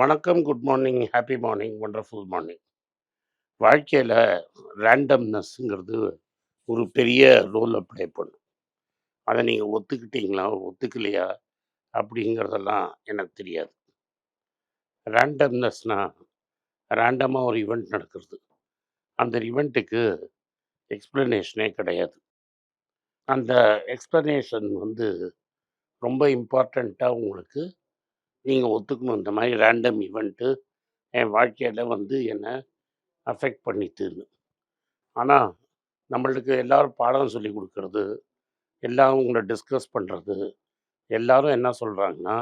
வணக்கம், good morning, happy morning, wonderful morning. வாழ்க்கையில ரேண்டம்னஸ்ங்கிறது ஒரு பெரிய ரோல ப்ளே பண்ணும். அத நீங்க ஒத்துக்கிட்டீங்களா? ஒத்துக்கலையா? அப்படிங்கிறதெல்லாம் எனக்கு தெரியாது. ரேண்டம்னஸ்னா ரேண்டமா ஒரு ஈவென்ட் நடக்கிறது. அந்த ஈவென்ட்டுக்கு எக்ஸ்ப்ளனேஷனே கிடையாது. அந்த எக்ஸ்ப்ளனேஷன் ரொம்ப இம்பார்ட்டன்ட்டா உங்களுக்கு நீங்க ஒத்துக்கணும். இந்த மாரி ரேண்டம் ஈவென்ட்டு என் வாழ்க்கையில என்ன அஃபெக்ட் பண்ணித்துன்னு. ஆனா நம்மளுக்கு எல்லாரும் பாடம் சொல்லிக் குடுக்குறது, எல்லாம் உங்கள டிஸ்கஸ் பண்றது, எல்லாரும் என்ன சொல்றாங்கன்னா,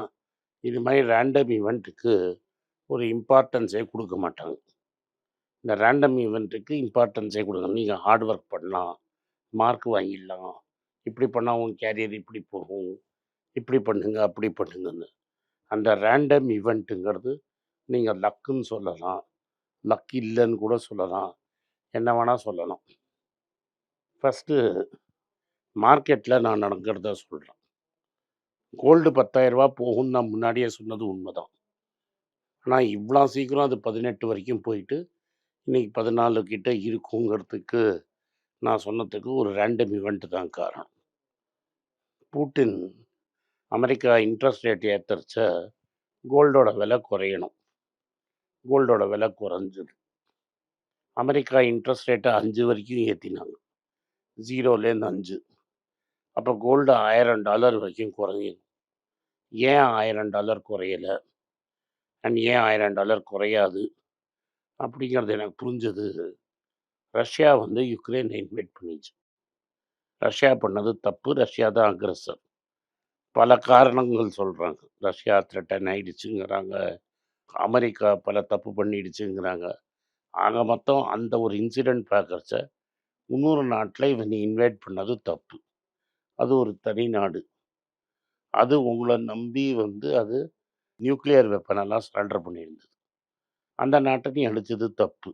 இது மாரி ரேண்டம் ஈவென்ட்டுக்கு ஒரு இம்பார்ட்டன்ஸே குடுக்க மாட்டாங்க. இந்த ரேண்டம் ஈவென்ட்டுக்கு இம்பார்ட்டன்ஸே குடுக்க நீங்க ஹார்ட் ஒர்க் பண்ணலாம், மார்க் வாங்கிடலாம், இப்படி பண்ணா உங்க கேரியர் இப்படி போகும், இப்படி பண்ணுங்க, அப்படி பண்ணுங்கன்னு. அந்த ரேண்டம் ஈவென்ட்டுங்கிறது நீங்க லக்குன்னு சொல்லலாம், லக் இல்லன்னு கூட சொல்லலாம், என்ன வேணா சொல்லலாம். ஃபர்ஸ்ட்டு மார்க்கெட்ல நான் நடக்கிறத சொல்றேன். கோல்டு ரூ. 10,000 போகும்ன்னு நான் முன்னாடியே சொன்னது உண்மதான். ஆனா, இவ்வளோ சீக்கிரம் அது 18 வரைக்கும் போயிட்டு, இன்னைக்கு 14 கிட்ட இருக்குங்கிறதுக்கு நான் சொன்னதுக்கு ஒரு ரேண்டம் ஈவென்ட் தான் காரணம். புட்டின் அமெரிக்கா இன்ட்ரெஸ்ட் ரேட் ஏத்தறச்ச கோல்டோட விலை குறையணும். கோல்டோட விலை குறைஞ்சது. அமெரிக்கா இன்ட்ரெஸ்ட் ரேட்ட 5 வரைக்கும் ஏத்தினாங்க. 0லேருந்து 5. அப்ப கோல்டு $1000 வரைக்கும் குறையும். ஏன் $1000 குறையல? அண்ட் ஏன் $1000 குறையாது? அப்படிங்கிறது எனக்கு புரிஞ்சது. ரஷ்யா யுக்ரைனை இன்வைட் பண்ணிச்சு. ரஷ்யா பண்ணது தப்பு. ரஷ்யா தான் அக்ரஸர். பல காரணங்கள் சொல்றாங்க. Russia threaten ஆயிடுச்சுங்கிறாங்க. அமெரிக்கா பல தப்பு பண்ணிடுச்சுங்கிறாங்க. ஆக மொத்தம் அந்த ஒரு இன்சிடென்ட் பார்க்கறச்ச, இன்னொரு நாட்ல இவங்க இன்வைட் பண்ணது தப்பு. அது ஒரு தனி நாடு. அது உங்கள நம்பி அது நியூக்ளியர் வெப்பன் எல்லாம் சரண்டர் பண்ணியிருந்தது. அந்த நாட்ட நீ அடிச்சது தப்பு.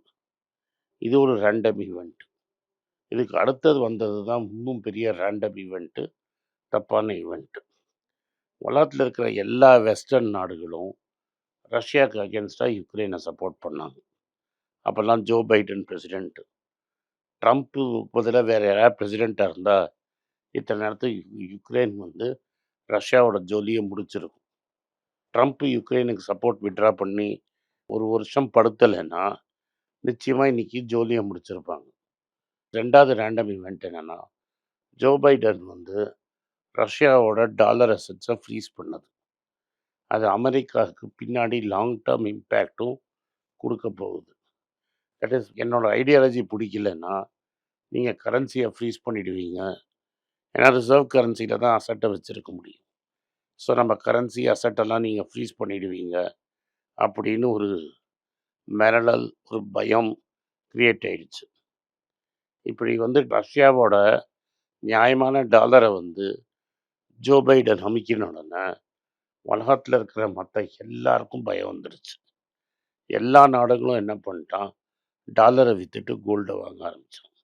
இது ஒரு ரேண்டம் ஈவென்ட். இதுக்கு அடுத்தது வந்தது தான் இன்னும் பெரிய ரேண்டம் ஈவென்ட். தப்பான ஈவென்ட். உலகத்துல இருக்கிற எல்லா வெஸ்டர்ன் நாடுகளும் ரஷ்யாவுக்கு அகென்ஸ்டா யுக்ரைனை சப்போர்ட் பண்ணாங்க. அப்போல்லாம் ஜோ பைடன் பிரசிடென்ட். ட்ரம்ப் பதிலா வேற யாராவது பிரசிடென்ட்டா இருந்தா, இத்தனை நேரத்துக்கு யுக்ரைன் ரஷ்யாவோட ஜோலியை முடிச்சிருக்கும். ட்ரம்ப் யுக்ரைனுக்கு சப்போர்ட் விட்ரா பண்ணி ஒரு வருஷம் படுத்தலைன்னா, நிச்சயமா இன்னைக்கு ஜோலியை முடிச்சிருப்பாங்க. ரெண்டாவது ரேண்டம் ஈவென்ட் என்னன்னா, ஜோ பைடன் ரஷ்யாவோட டாலர் அசெட்ஸை ஃப்ரீஸ் பண்ணது. அது அமெரிக்காவுக்கு பின்னாடி லாங் டேர்ம் இம்பேக்ட்டும் கொடுக்க போகுது. தட் இஸ் என்னோட ஐடியாலஜி பிடிக்கலன்னா, நீங்கள் கரன்சியை ஃப்ரீஸ் பண்ணிடுவீங்க. ஏன்னா ரிசர்வ் கரன்சியில் தான் அசட்டை வச்சுருக்க முடியும். ஸோ நம்ம கரன்சி அசட்டெல்லாம் நீங்கள் ஃப்ரீஸ் பண்ணிடுவீங்க அப்படின்னு ஒரு மிரளல், ஒரு பயம் கிரியேட் ஆயிடுச்சு. இப்படி ரஷ்யாவோட நியாயமான டாலரை ஜோ பைடன் அமுக்கினோடனே உலகத்தில் இருக்கிற மற்ற எல்லாருக்கும் பயம் வந்துடுச்சு. எல்லா நாடுகளும் என்ன பண்ணிட்டான், டாலரை விற்றுட்டு கோல்டை வாங்க ஆரம்பித்தான்.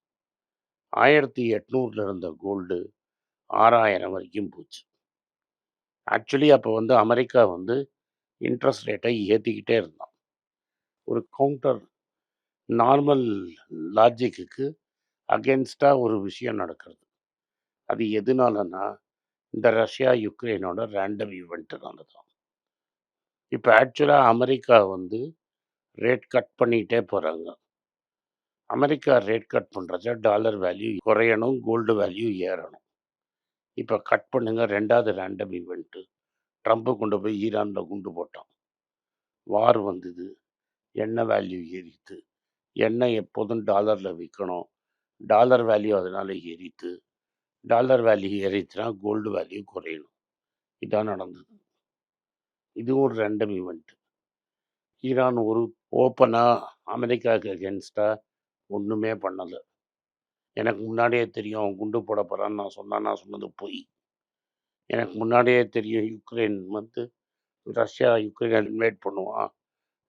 1800 இருந்த கோல்டு 6000 வரைக்கும் போச்சு. ஆக்சுவலி அப்போ அமெரிக்கா இன்ட்ரெஸ்ட் ரேட்டை ஏற்றிக்கிட்டே இருந்தான். ஒரு கவுண்டர் நார்மல் லாஜிக்கு அகென்ஸ்டாக ஒரு விஷயம் நடக்கிறது. அது எதுனாலன்னா, இந்த ரஷ்யா யுக்ரைனோட ரேண்டம் ஈவெண்ட்டுனால தான். இப்போ ஆக்சுவலாக அமெரிக்கா ரேட் கட் பண்ணிகிட்டே போகிறாங்க. அமெரிக்கா ரேட் கட் பண்ணுறச்ச டாலர் வேல்யூ குறையணும், கோல்டு வேல்யூ ஏறணும். இப்போ கட் பண்ணுங்க. ரெண்டாவது ரேண்டம் ஈவெண்ட்டு, ட்ரம்ப்பு கொண்டு போய் ஈரானில் குண்டு போட்டான். வார் வந்தது, எண்ணெய் வேல்யூ ஏறித்து. எண்ணெய் எப்போதும் டாலரில் விற்கணும், டாலர் வேல்யூ அதனால் ஏறித்து. டாலர் வேல்யூ ஏறித்துனா கோல்டு வேல்யூ குறையணும். இதான் நடந்தது. இதுவும் ஒரு ரேண்டம் ஈவெண்ட். ஈரான் ஒரு ஓப்பனாக அமெரிக்காவுக்கு அகென்ஸ்டாக ஒன்றுமே பண்ணலை. எனக்கு முன்னாடியே தெரியும் அவன் குண்டு போட போகிறான்னு நான் சொன்னது பொய். எனக்கு முன்னாடியே தெரியும் யுக்ரைன் ரஷ்யா யுக்ரைனை இன்வைட் பண்ணுவான்,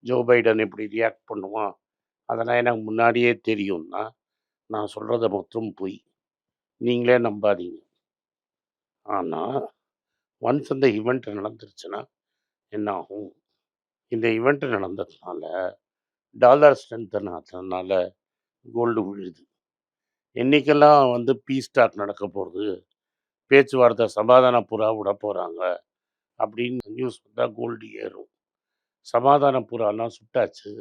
ஜோ பைடன் இப்படி ரியாக்ட் பண்ணுவான், அதெல்லாம் எனக்கு முன்னாடியே தெரியும்னா நான் சொல்கிறத மொத்தம் பொய். நீங்களே நம்பாதீங்க. ஆனால் ஒன்ஸ் அந்த ஈவெண்ட் நடந்துருச்சுன்னா என்ன ஆகும்? இந்த ஈவெண்ட் நடந்ததுனால டாலர் ஸ்ட்ரென்த்தன் ஆனதுனால கோல்டு விழுது. என்னைக்கெல்லாம் வந்து பீஸ் டாக் நடக்க போகுது, பேச்சுவார்த்தை சமாதான புறா விட போகிறாங்க அப்படின்னு நியூஸ் வந்தால் கோல்டு ஏறும். சமாதான புறாலாம் சுட்டாச்சு,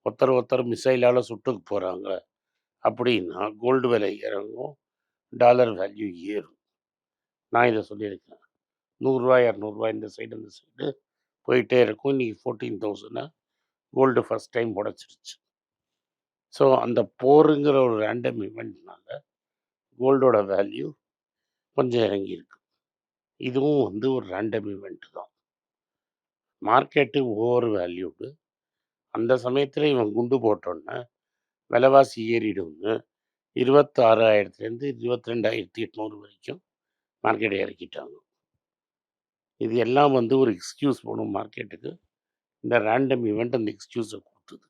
ஒருத்தர் மிசைலால் சுட்டுக்கு போகிறாங்க அப்படின்னா கோல்டு விலை இறங்கும், டாலர் வேல்யூ ஏறும். நான் இதை சொல்லியிருக்கேன். ரூ. 100 200 இந்த சைடு அந்த சைடு போயிட்டே இருக்கும். இன்றைக்கி 14,000 கோல்டு ஃபஸ்ட் டைம் உடச்சிருச்சு. ஸோ அந்த போருங்கிற ஒரு ரேண்டம் இவெண்ட்னால கோல்டோட வேல்யூ கொஞ்சம் இறங்கியிருக்கு. இதுவும் வந்து ஒரு ரேண்டம் இவெண்ட் தான். Market over valued. அந்த சமயத்தில் இவன் குண்டு போட்டோன்னே விலைவாசி ஏறிடும்னு 26,000 22,800 வரைக்கும் மார்க்கெட்டை இறக்கிட்டாங்க. இது எல்லாம் வந்து ஒரு எக்ஸ்கியூஸ் போகணும் மார்க்கெட்டுக்கு. இந்த ரேண்டம் ஈவெண்ட் அந்த எக்ஸ்கியூஸை கொடுத்தது.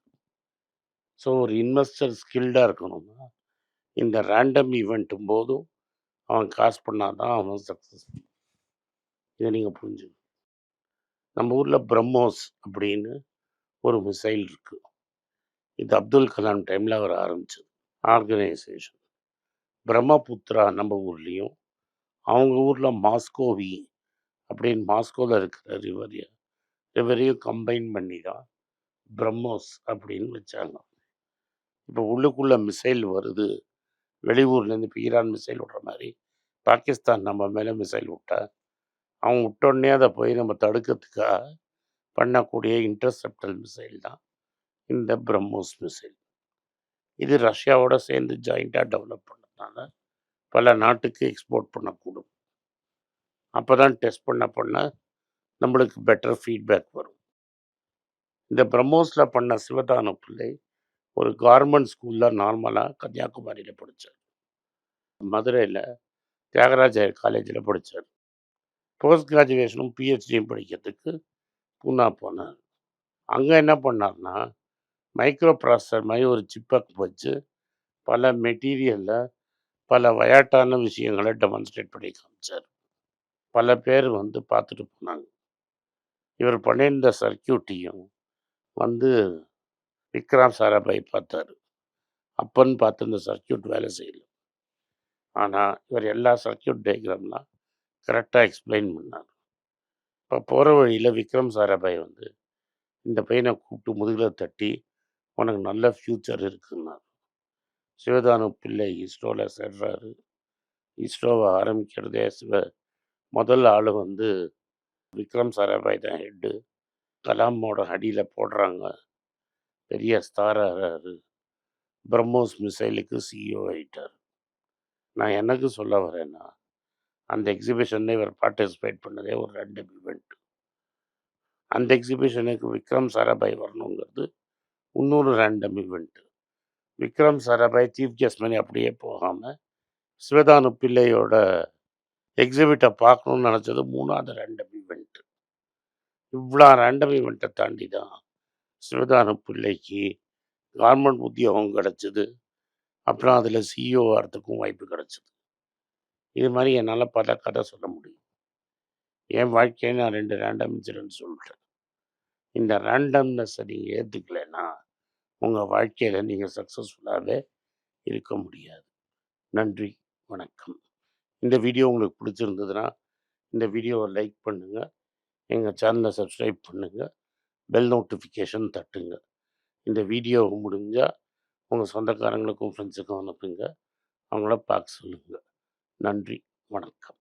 ஸோ ஒரு இன்வெஸ்டர் ஸ்கில்டாக இருக்கணும்னா இந்த ரேண்டம் ஈவெண்ட்டும் போதும் அவன் காசு பண்ணால் தான் அவன் சக்ஸஸ்ஃபுல். இதை நீங்கள் புரிஞ்சுக்கணும். நம்ம ஊரில் பிரம்மோஸ் அப்படின்னு ஒரு மிசைல் இருக்குது. இது அப்துல் கலாம் டைமில் அவர் ஆரம்பித்தது ஆர்கனைசேஷன். பிரம்மபுத்திரா நம்ம ஊர்லேயும், அவங்க ஊரில் மாஸ்கோவி அப்படின்னு மாஸ்கோவில் இருக்கிற ரிவரையும் கம்பைன் பண்ணி தான் பிரம்மோஸ் அப்படின்னு வச்சாங்க. இப்போ உள்ளுக்குள்ளே மிசைல் வருது வெளியூர்லேருந்து. இப்போ ஈரான் மிசைல் விட்ற மாதிரி பாகிஸ்தான் நம்ம மேலே மிசைல் விட்டா அவங்க விட்டோடனே அதை போய் நம்ம தடுக்கிறதுக்காக பண்ணக்கூடிய இன்டர்செப்டல் மிசைல் தான் இந்த பிரம்மோஸ் மிசைல். இது ரஷ்யாவோட சேர்ந்து ஜாயிண்ட்டாக டெவலப் பண்ணதுனால பல நாட்டுக்கு எக்ஸ்போர்ட் பண்ணக்கூடும். அப்போ தான் டெஸ்ட் பண்ண நம்மளுக்கு பெட்டர் ஃபீட்பேக் வரும். இந்த பிரம்மோஸில் பண்ண சிவதானு பிள்ளை ஒரு கவர்மெண்ட் ஸ்கூலில் நார்மலாக கன்னியாகுமரியில் படித்தார். மதுரையில் தியாகராஜ காலேஜில் படித்தார். போஸ்ட் கிராஜுவேஷனும் பிஹெச்டியும் படிக்கிறதுக்கு பூனா போனார். அங்கே என்ன பண்ணார்னா மைக்ரோ ப்ராசஸர் மாதிரி ஒரு சிப்பை வச்சு பல மெட்டீரியலில் பல விளையாட்டான விஷயங்களை டெமான்ஸ்ட்ரேட் பண்ணி காமிச்சார். பல பேர் வந்து பார்த்துட்டு போனாங்க. இவர் பண்ணியிருந்த சர்க்கியூட்டையும் வந்து விக்ரம் சாராபாய் பார்த்தார். அப்பன்னு பார்த்து இந்த சர்க்கியூட் வேலை செய்யல. ஆனால் இவர் எல்லா சர்க்கியூட் டயக்ராம்லாம் கரெக்டாக எக்ஸ்பிளைன் பண்ணார். இப்போ போகிற வழியில் விக்ரம் சாராபாய் வந்து இந்த பையனை கூப்பிட்டு முதுகில் தட்டி உனக்கு நல்ல ஃப்யூச்சர் இருக்குன்னார். சிவதானு பிள்ளை இஸ்ரோவில் சேர்றாரு. இஸ்ரோவை ஆரம்பிக்கிறதே முதல் ஆள் வந்து விக்ரம் சாராபாய் தான் ஹெட்டு. கலாமோட அடியில் போடுறாங்க. பெரிய ஸ்டார் ஆகிறாரு. பிரம்மோஸ் மிசைலுக்கு சிஇஓ ஆகிட்டார். நான் எனக்கு சொல்ல வரேன்னா அந்த எக்ஸிபிஷனில் இவர் பார்ட்டிசிபேட் பண்ணதே ஒரு ரேண்டம் ஈவெண்ட். அந்த எக்ஸிபிஷனுக்கு விக்ரம் சாராபாய் வரணுங்கிறது இன்னொரு random event. Vikram Sarabhai chief guest பண்ணி அப்படியே போகாமல் சிவதானு பிள்ளையோட எக்ஸிபிட்டை பார்க்கணுன்னு நினச்சது மூணாவது ரேண்டம் ஈவெண்ட்டு. இவ்வளோ ரேண்டம் ஈவெண்ட்டை தாண்டி தான் சிவதானு பிள்ளைக்கு கவர்மெண்ட் உத்தியோகம் கிடச்சிது. அப்புறம் அதில் சிஇஓ ஆகிறதுக்கும் வாய்ப்பு கிடச்சிது. இது மாதிரி என்னால் பல கதை சொல்ல முடியும். என் வாழ்க்கையை நான் 2 ரேண்டம் இன்சிடென்ட் சொல்லிட்டேன். இந்த ரேண்டம்னஸை நீங்கள் ஏற்றுக்கலைன்னா உங்கள் வாழ்க்கையில் நீங்கள் சக்ஸஸ்ஃபுல்லாகவே இருக்க முடியாது. நன்றி, வணக்கம். இந்த வீடியோ உங்களுக்கு பிடிச்சிருந்ததுன்னா இந்த வீடியோவை லைக் பண்ணுங்கள், எங்கள் சேனலை சப்ஸ்கிரைப் பண்ணுங்கள், பெல் நோட்டிஃபிகேஷன் தட்டுங்க. இந்த வீடியோ முடிஞ்சால் உங்கள் சொந்தக்காரங்களுக்கும் ஃப்ரெண்ட்ஸுக்கும் அனுப்புங்க, அவங்கள பார்க்க சொல்லுங்கள். நன்றி, வணக்கம்.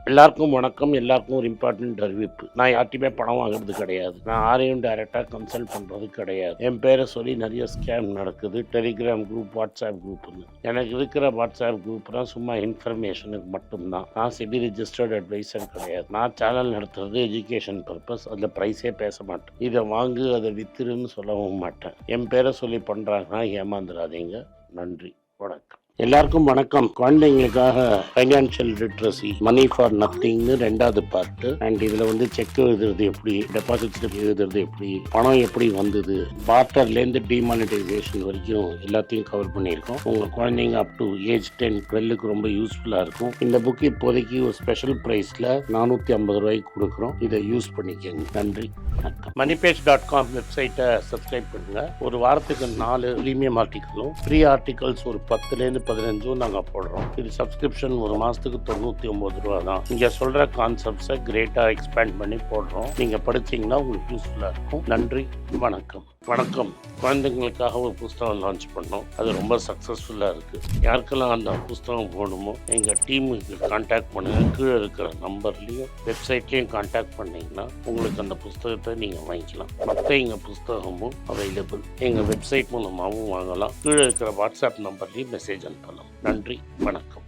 எல்லாருக்கும் வணக்கம். எல்லாருக்கும் ஒரு இம்பார்ட்டன்ட் அறிவிப்பு. நான் யார்ட்டையுமே பணம் வாங்குறது கிடையாது. நான் யாரையும் டைரெக்டாக கன்சல்ட் பண்ணுறது கிடையாது. என் பேரை சொல்லி நிறைய ஸ்கேம் நடக்குது. டெலிகிராம் குரூப், வாட்ஸ்அப் குரூப்னு. எனக்கு இருக்கிற வாட்ஸ்அப் குரூப்னா சும்மா இன்ஃபர்மேஷனுக்கு மட்டும்தான். நான் செபி ரிஜிஸ்டர்ட் அட்வைசர் கிடையாது. நான் சேனல் நடத்துறது எஜுகேஷன் பர்பஸ். அதில் ப்ரைஸே பேச மாட்டேன். இதை வாங்கு அதை வித்துருன்னு சொல்லவும் மாட்டேன். என் பேரை சொல்லி பண்ணுறாங்கன்னா ஏமாந்துடாதீங்க. நன்றி, வணக்கம். எல்லாருக்கும் வணக்கம். குழந்தைங்களுக்காக ஃபைனான்சியல் லிட்ரஸி மணி ஃபார் நத்திங்னு 2வது பார்ட். அண்ட் இதுல வந்து செக் எழுதுறது எப்படி, டெபாசிட் ஸ்லிப் எழுதுறது எப்படி, பணம் எப்படி வந்தது, பார்ட்டர்லேருந்து டிமானிட்டைசேஷன் வரைக்கும் எல்லாத்தையும் கவர் பண்ணியிருக்கோம். உங்க குழந்தைங்க அப் டு ஏஜ் 10-12க்கு ரொம்ப யூஸ்ஃபுல்லா இருக்கும். இந்த புக் இப்போதைக்கு ஒரு ஸ்பெஷல் பிரைஸ்ல 450 ரூபாய்க்கு கொடுக்குறோம். இதை யூஸ் பண்ணிக்கங்க. நன்றி, வணக்கம். moneypage.com வெப்சைட்டை சப்ஸ்கிரைப் பண்ணுங்க. ஒரு வாரத்துக்கு 4 ப்ரீமியம் ஆர்டிக்கலும் ஃப்ரீ ஆர்டிகல்ஸ் ஒரு 10லேருந்து 15 நாங்கள் போடுறோம். இது சப்ஸ்கிரிப்ஷன் ஒரு மாதத்துக்கு 99 ரூபா தான். இங்கே சொல்கிற கான்செப்ட்ஸை கிரேட்டாக எக்ஸ்பேண்ட் பண்ணி போடுறோம். நீங்கள் படிச்சிங்கன்னா உங்களுக்கு யூஸ்ஃபுல்லாக இருக்கும். நன்றி, வணக்கம். வணக்கம். குழந்தைங்களுக்காக ஒரு புஸ்தகம் லான்ச் பண்ணோம். அது ரொம்ப சக்ஸஸ்ஃபுல்லாக இருக்குது. யாருக்கெல்லாம் அந்த புஸ்தகம் போகணுமோ எங்கள் டீமுக்கு கான்டாக்ட் பண்ணுங்கள். கீழே இருக்கிற நம்பர்லேயும் வெப்சைட்லேயும் கான்டாக்ட் பண்ணிங்கன்னா உங்களுக்கு அந்த புஸ்தகத்தை நீங்கள் வாங்கிக்கலாம். மற்ற எங்கள் புஸ்தகமும் அவைலபிள். எங்கள் வெப்சைட் மூலமாகவும் வாங்கலாம். கீழே இருக்கிற வாட்ஸ்அப் நம்பர்லேயும் மெசேஜ் அனுப்பலாம். நன்றி, வணக்கம்.